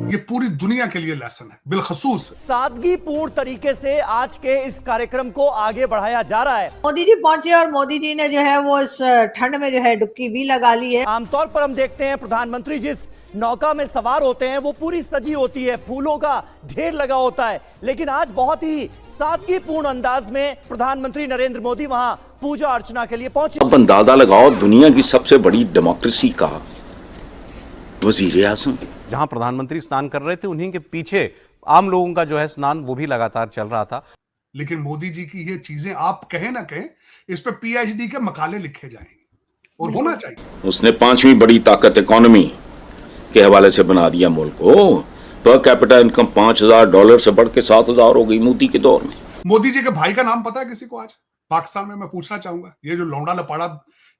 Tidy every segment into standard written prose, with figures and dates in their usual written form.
ये पूरी दुनिया के लिए लेसन है, बिलखसूस सादगीपूर्ण तरीके से आज के इस कार्यक्रम को आगे बढ़ाया जा रहा है। मोदी जी पहुंचे और मोदी जी ने जो है वो इस ठंड में जो है डुबकी भी लगा ली है। आमतौर पर हम देखते हैं प्रधानमंत्री जिस नौका में सवार होते हैं वो पूरी सजी होती है, फूलों का ढेर लगा होता है, लेकिन आज बहुत ही सादगीपूर्ण अंदाज में प्रधानमंत्री नरेंद्र मोदी वहां पूजा अर्चना के लिए पहुंचे। अब अंदाजा लगाओ, दुनिया की सबसे बड़ी डेमोक्रेसी का वजीर आजम, जहां प्रधानमंत्री स्नान कर रहे थे उन्हीं के पीछे आम लोगों का जो है स्नान वो भी लगातार चल रहा था। लेकिन मोदी जी की ये चीजें आप कहे ना कहें, इस पे पीएचडी के मकाले लिखे जाएंगे और होना चाहिए। उसने 5वीं बड़ी ताकत इकोनॉमी के हवाले से बना दिया मुल्क को। पर कैपिटा इनकम $5,000 से बढ़ के 7,000 हो गई मोदी के दौर में। मोदी जी के भाई का नाम पता है किसी को आज पाकिस्तान में? मैं पूछना चाहूंगा, ये जो लौंडा लपाड़ा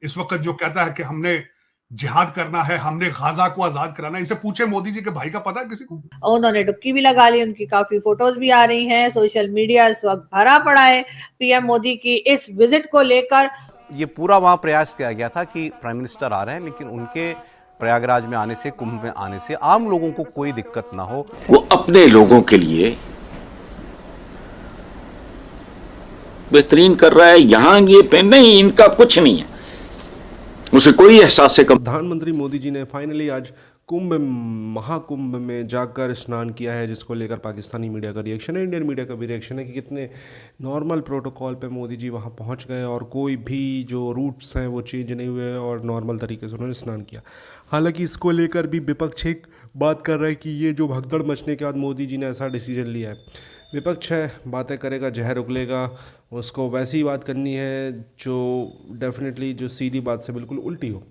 इस वक्त जो कहता है कि हमने जिहाद करना है, हमने गाजा को आजाद कराना है, इसे पूछे मोदी जी के भाई का पता है किसी को? उन्होंने डुबकी भी लगा ली, उनकी काफी फोटोज भी आ रही हैं, सोशल मीडिया इस वक्त भरा पड़ा है पीएम मोदी की इस विजिट को लेकर। ये पूरा वहां प्रयास किया गया था कि प्राइम मिनिस्टर आ रहे हैं, लेकिन उनके प्रयागराज में आने से, कुंभ में आने से आम लोगों को कोई दिक्कत ना हो। वो अपने लोगों के लिए बेहतरीन कर रहा है। यहां ये पे नहीं, इनका कुछ नहीं है, उसे कोई एहसास से कम। प्रधानमंत्री मोदी जी ने फाइनली आज महाकुंभ में जाकर स्नान किया है, जिसको लेकर पाकिस्तानी मीडिया का रिएक्शन है, इंडियन मीडिया का भी रिएक्शन है कि कितने नॉर्मल प्रोटोकॉल पे मोदी जी वहाँ पहुँच गए और कोई भी जो रूट्स हैं वो चेंज नहीं हुए और नॉर्मल तरीके से उन्होंने स्नान किया। हालांकि इसको लेकर भी विपक्ष एक बात कर रहा है कि ये जो भगदड़ मचने के बाद मोदी जी ने ऐसा डिसीजन लिया है। विपक्ष है, बातें करेगा, जहर उगलेगा, उसको वैसी ही बात करनी है जो डेफिनेटली जो सीधी बात से बिल्कुल उल्टी हो।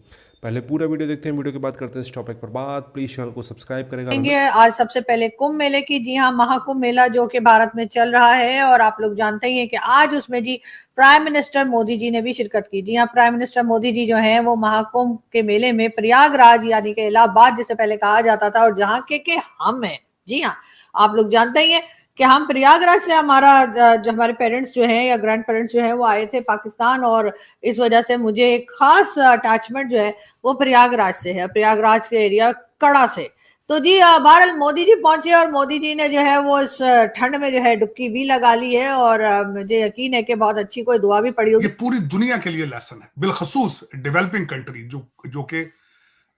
पहले पूरा वीडियो देखते हैं, वीडियो के बाद करते हैं इस टॉपिक पर बात। प्लीज चैनल को सब्सक्राइब करेगा। आज सबसे पहले कुंभ मेले की, जी हाँ, महाकुंभ मेला जो कि भारत में चल रहा है और आप लोग जानते ही हैं कि आज उसमें जी प्राइम मिनिस्टर मोदी जी ने भी शिरकत की। जी हाँ, प्राइम मिनिस्टर मोदी जी जो हैं वो महाकुंभ के मेले में प्रयागराज यानी कि इलाहाबाद जिसे पहले कहा जाता था और जहाँ के हम हैं, जी हाँ, आप लोग जानते ही हैं कि हम प्रयागराज से, हमारा जो हमारे पेरेंट्स जो हैं या ग्रैंड पेरेंट्स जो हैं वो आए थे पाकिस्तान और इस वजह से मुझे एक खास अटैचमेंट जो है वो प्रयागराज से है, प्रयागराज के एरिया कड़ा से। तो जी बहरहाल मोदी जी पहुंचे और मोदी जी ने जो है वो इस ठंड में जो है डुबकी भी लगा ली है और मुझे यकीन है कि बहुत अच्छी कोई दुआ भी पड़ी होगी। ये पूरी दुनिया के लिए लेसन है, बिलखसूस डेवलपिंग कंट्री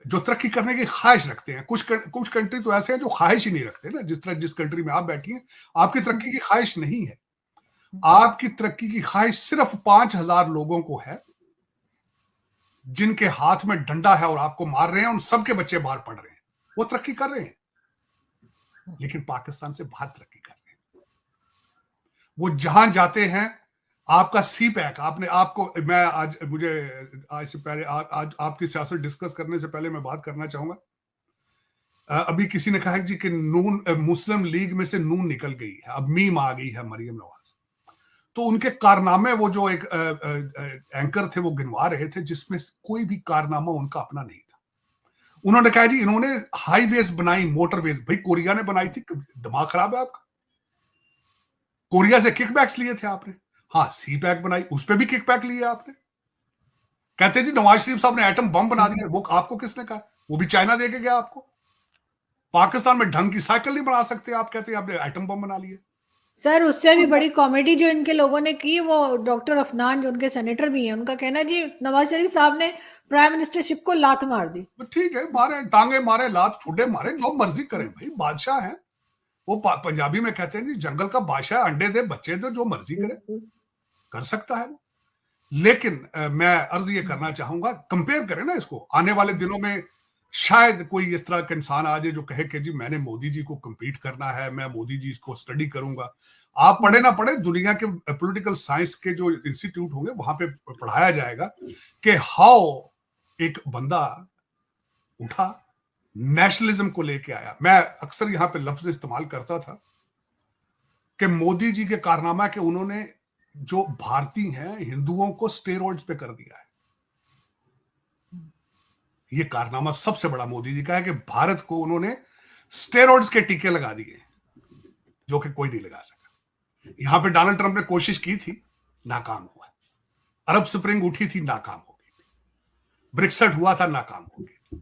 जो तरक्की करने की ख्वाहिश रखते हैं। कुछ कंट्री तो ऐसे हैं जो ख्वाहिश ही नहीं रखते ना, जिस कंट्री में आप बैठी हैं आपकी तरक्की की ख्वाहिश नहीं है। आपकी तरक्की की ख्वाहिश सिर्फ 5,000 लोगों को है जिनके हाथ में डंडा है और आपको मार रहे हैं, उन सबके बच्चे बाहर पढ़ रहे हैं, वो तरक्की कर रहे हैं। लेकिन पाकिस्तान से बाहर तरक्की कर रहे हैं। वो जहां जाते हैं, आपका सी पैक, आपने आपको मैं आज से पहले आज आपकी सियासत डिस्कस करने से पहले मैं बात करना चाहूंगा। अभी किसी ने कहा जी कि नून मुस्लिम लीग में से नून निकल गई है, अब मीम आ गई है मरियम नवाज। तो उनके कारनामे, वो जो एक एंकर थे वो गिनवा रहे थे जिसमें कोई भी कारनामा उनका अपना नहीं था। उन्होंने कहा जी इन्होंने हाईवेज बनाई, मोटरवेज। भाई कोरिया ने बनाई थी, दिमाग खराब है आपका? कोरिया से किकबैक्स लिए थे आपने। हाँ, सी पैक बनाई, उस पर भी किक पैक लिए आपने। कहते जी नवाज शरीफ साहब ने एटम बम बना दिया, वो आपको किसने कहा? वो भी चाइना दे के गया आपको। पाकिस्तान में ढंग की साइकिल नहीं बना सकते, आप कहते हैं आपने एटम बम बना लिए। सर, उससे भी बड़ी कॉमेडी जो इनके लोगों ने की, वो डॉक्टर अफनान जो उनके सेनेटर भी हैं, उनका कहना जी नवाज शरीफ साहब ने प्राइम मिनिस्टरशिप को लात मार दी। तो ठीक है, मारे टांगे मारे, लात छुटे मारे, जो मर्जी करें भाई, बादशाह है वो। पंजाबी में कहते हैं जी जंगल का बादशाह, अंडे दे बच्चे दे, जो मर्जी करे कर सकता है वो। लेकिन मैं अर्ज ये करना चाहूंगा, कंपेयर करें ना इसको। आने वाले दिनों में शायद कोई इस तरह का इंसान आ जाए जो कहे कि जी मैंने मोदी जी को compete करना है, मैं मोदी जी को स्टडी करूंगा। आप पढ़े ना पढ़े, दुनिया के पॉलिटिकल साइंस के जो इंस्टीट्यूट होंगे वहां पे पढ़ाया जाएगा कि हाउ एक बंदा उठा, नेशनलिज्म को लेके आया। मैं अक्सर यहां पे लफ्ज इस्तेमाल करता था कि मोदी जी के कारनामा के उन्होंने जो भारतीय हैं हिंदुओं को स्टेरॉइड्स पे कर दिया है। ये कारनामा सबसे बड़ा मोदी जी का है कि भारत को उन्होंने स्टेरॉइड्स के टीके लगा दिए जो कि कोई नहीं लगा सका। यहां पे डोनाल्ड ट्रंप ने कोशिश की थी, नाकाम हुआ। अरब स्प्रिंग उठी थी, नाकाम हो गई। ब्रेक्सिट हुआ था, नाकाम हो गई।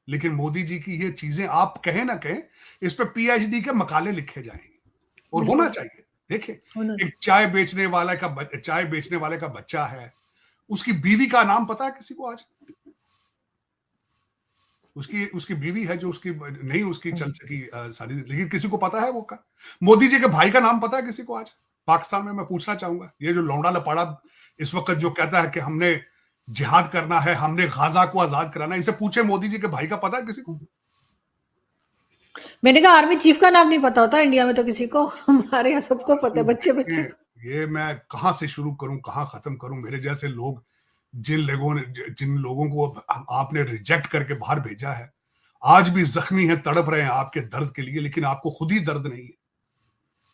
लेकिन मोदी जी की ये चीजें आप कहें ना कहें, इस पे पीएचडी के मकाले लिखे जाएंगे और होना चाहिए। देखिए, एक चाय बेचने वाले का बच्चा है, उसकी बीवी का नाम पता है किसी को आज? उसकी बीवी है जो उसकी नहीं उसकी चल सकी सारी, लेकिन किसी को पता है वो का? मोदी जी के भाई का नाम पता है किसी को आज पाकिस्तान में? मैं पूछना चाहूंगा, ये जो लौंडा लपाड़ा इस वक्त जो कहता है कि हमने जिहाद करना है, हमने गाजा को आजाद कराना है, इसे पूछे मोदी जी के भाई का पता है किसी को? मैंने कहा आर्मी चीफ का नाम नहीं पता होता इंडिया में तो किसी को, हमारे यहाँ सबको पता है, बच्चे बच्चे। ये मैं कहां से शुरू करूं, कहां खत्म करूं? मेरे जैसे लोग, जिन लोगों को आपने रिजेक्ट करके बाहर भेजा है, आज भी जख्मी हैं, तड़प रहे हैं आपके दर्द के लिए, लेकिन आपको खुद ही दर्द नहीं है।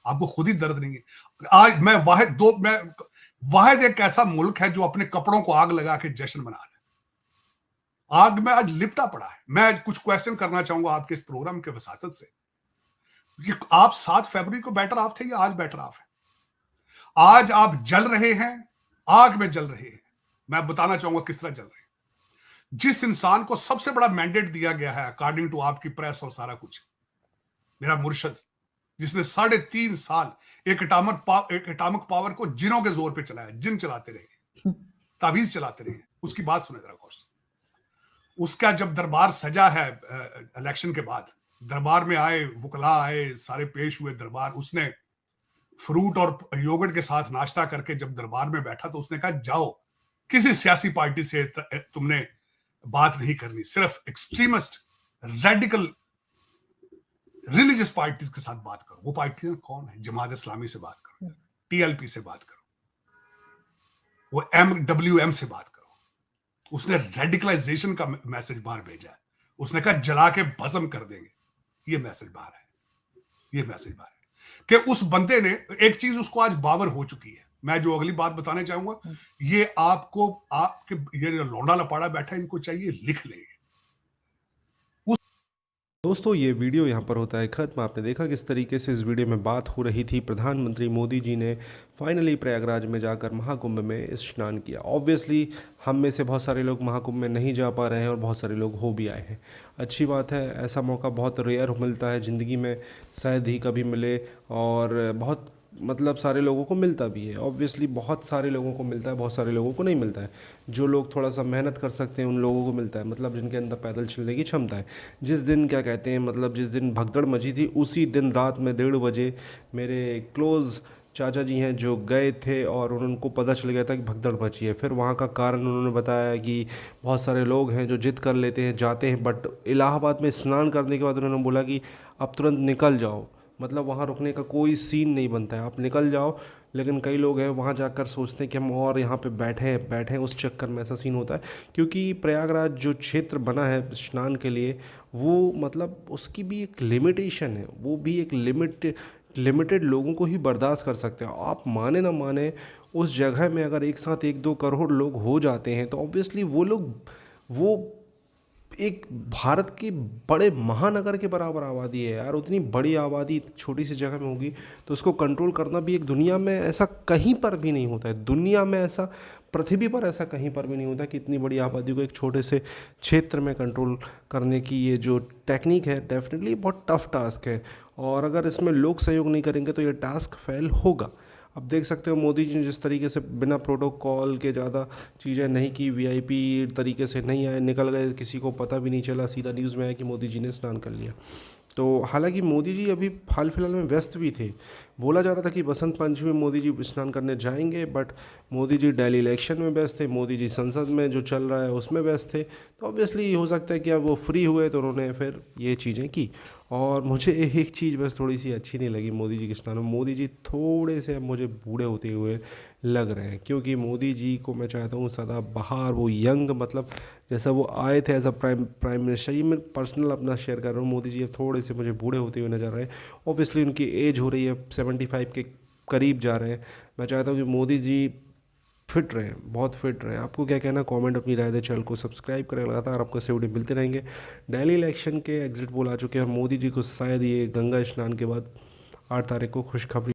आपको खुद ही दर्द नहीं है। आज मैं वाहिद एक ऐसा मुल्क है जो अपने कपड़ों को आग लगा के जश्न मना रहा है। आग में आज लिपटा पड़ा है। मैं कुछ क्वेश्चन करना चाहूंगा आपके इस प्रोग्राम के वसातत से कि आप 7 फरवरी को बेटर ऑफ थे या आज बेटर ऑफ है? आज आप जल रहे हैं, आग में जल रहे हैं। मैं बताना चाहूंगा किस तरह जल रहे हैं। जिस इंसान को सबसे बड़ा मैंडेट दिया गया है अकॉर्डिंग टू आपकी प्रेस और सारा कुछ, मेरा मुर्शद, जिसने 3.5 साल एक एटॉमिक पावर को जिनों के जोर पे चलाया, जिन चलाते रहे, तावीज चलाते रहे, उसकी बात सुने जरा गौर से। उसका जब दरबार सजा है इलेक्शन के बाद, दरबार में आए वकला, आए सारे पेश हुए दरबार, उसने फ्रूट और योगर्ट के साथ नाश्ता करके जब दरबार में बैठा तो उसने कहा जाओ, किसी सियासी पार्टी से तुमने बात नहीं करनी, सिर्फ एक्सट्रीमिस्ट रेडिकल रिलीजियस पार्टीज के साथ बात करो। वो पार्टी कौन है? जमात इस्लामी से बात करो, टीएलपी से बात करो, वो MWM से बात करो। उसने रेडिकलाइजेशन का मैसेज बाहर भेजा है। उसने कहा जला के भस्म कर देंगे। ये मैसेज बाहर है, ये मैसेज बाहर है कि उस बंदे ने एक चीज उसको आज बावर हो चुकी है। मैं जो अगली बात बताने चाहूंगा, ये आपको आपके ये लौंडा लपाड़ा बैठा है, इनको चाहिए लिख ले। दोस्तों, ये वीडियो यहाँ पर होता है ख़त्म। आपने देखा किस तरीके से इस वीडियो में बात हो रही थी। प्रधानमंत्री मोदी जी ने फाइनली प्रयागराज में जाकर महाकुंभ में स्नान किया। ऑब्वियसली हम में से बहुत सारे लोग महाकुंभ में नहीं जा पा रहे हैं और बहुत सारे लोग हो भी आए हैं। अच्छी बात है, ऐसा मौका बहुत रेयर मिलता है ज़िंदगी में, शायद ही कभी मिले, और बहुत सारे लोगों को मिलता भी है। ऑब्वियसली बहुत सारे लोगों को मिलता है, बहुत सारे लोगों को नहीं मिलता है। जो लोग थोड़ा सा मेहनत कर सकते हैं उन लोगों को मिलता है, जिनके अंदर पैदल चलने की क्षमता है। जिस दिन क्या कहते हैं, जिस दिन भगदड़ मची थी, उसी दिन रात में 1:30 बजे मेरे क्लोज़ चाचा जी हैं जो गए थे और उनको पता चल गया था कि भगदड़ मची है। फिर वहाँ का कारण उन्होंने बताया कि बहुत सारे लोग हैं जो जिद कर लेते हैं, जाते हैं, बट इलाहाबाद में स्नान करने के बाद उन्होंने बोला कि अब तुरंत निकल जाओ, वहाँ रुकने का कोई सीन नहीं बनता है, आप निकल जाओ। लेकिन कई लोग हैं वहाँ जाकर सोचते हैं कि हम और यहाँ पे बैठें, उस चक्कर में ऐसा सीन होता है। क्योंकि प्रयागराज जो क्षेत्र बना है स्नान के लिए, वो उसकी भी एक लिमिटेशन है, वो भी एक लिमिटेड लोगों को ही बर्दाश्त कर सकते हैं। आप माने ना माने, उस जगह में अगर एक साथ 1-2 करोड़ लोग हो जाते हैं तो ऑब्वियसली वो एक भारत के बड़े महानगर के बराबर आबादी है यार। उतनी बड़ी आबादी छोटी सी जगह में होगी तो उसको कंट्रोल करना भी एक दुनिया में ऐसा कहीं पर भी नहीं होता है। दुनिया में ऐसा, पृथ्वी पर ऐसा कहीं पर भी नहीं होता कि इतनी बड़ी आबादी को एक छोटे से क्षेत्र में कंट्रोल करने की ये जो टेक्निक है, डेफिनेटली बहुत टफ टास्क है। और अगर इसमें लोग सहयोग नहीं करेंगे तो ये टास्क फेल होगा। अब देख सकते हो मोदी जी ने जिस तरीके से बिना प्रोटोकॉल के ज़्यादा चीज़ें नहीं की, वीआईपी तरीके से नहीं आए, निकल गए, किसी को पता भी नहीं चला, सीधा न्यूज़ में आया कि मोदी जी ने स्नान कर लिया। तो हालांकि मोदी जी अभी हाल फिलहाल में व्यस्त भी थे। बोला जा रहा था कि बसंत पंचमी में मोदी जी स्नान करने जाएंगे, बट मोदी जी दिल्ली इलेक्शन में व्यस्त थे, मोदी जी संसद में जो चल रहा है उसमें व्यस्त थे। तो ऑब्वियसली हो सकता है कि अब वो फ्री हुए तो उन्होंने फिर ये चीज़ें की। और मुझे एक चीज़ बस थोड़ी सी अच्छी नहीं लगी मोदी जी के स्नान में। मोदी जी थोड़े से अब मुझे बूढ़े होते हुए लग रहे हैं, क्योंकि मोदी जी को मैं चाहता हूँ सदा बहार, वो यंग, जैसा वो आए थे एज अ प्राइम मिनिस्टर। ये मैं पर्सनल अपना शेयर कर रहा हूँ। मोदी जी अब थोड़े से मुझे बूढ़े होते हुए नजर आ रहे हैं। ऑब्वियसली उनकी एज हो रही है, 75 के करीब जा रहे हैं। मैं चाहता हूँ कि मोदी जी फिट रहें, बहुत फिट रहें। आपको क्या कहना, कमेंट अपनी राय दे, चैनल को सब्सक्राइब करें। लगातार आपको ऐसे वीडियो मिलते रहेंगे। दिल्ली इलेक्शन के एग्जिट पोल आ चुके हैं और मोदी जी को शायद ये गंगा स्नान के बाद 8 तारीख को खुशखबरी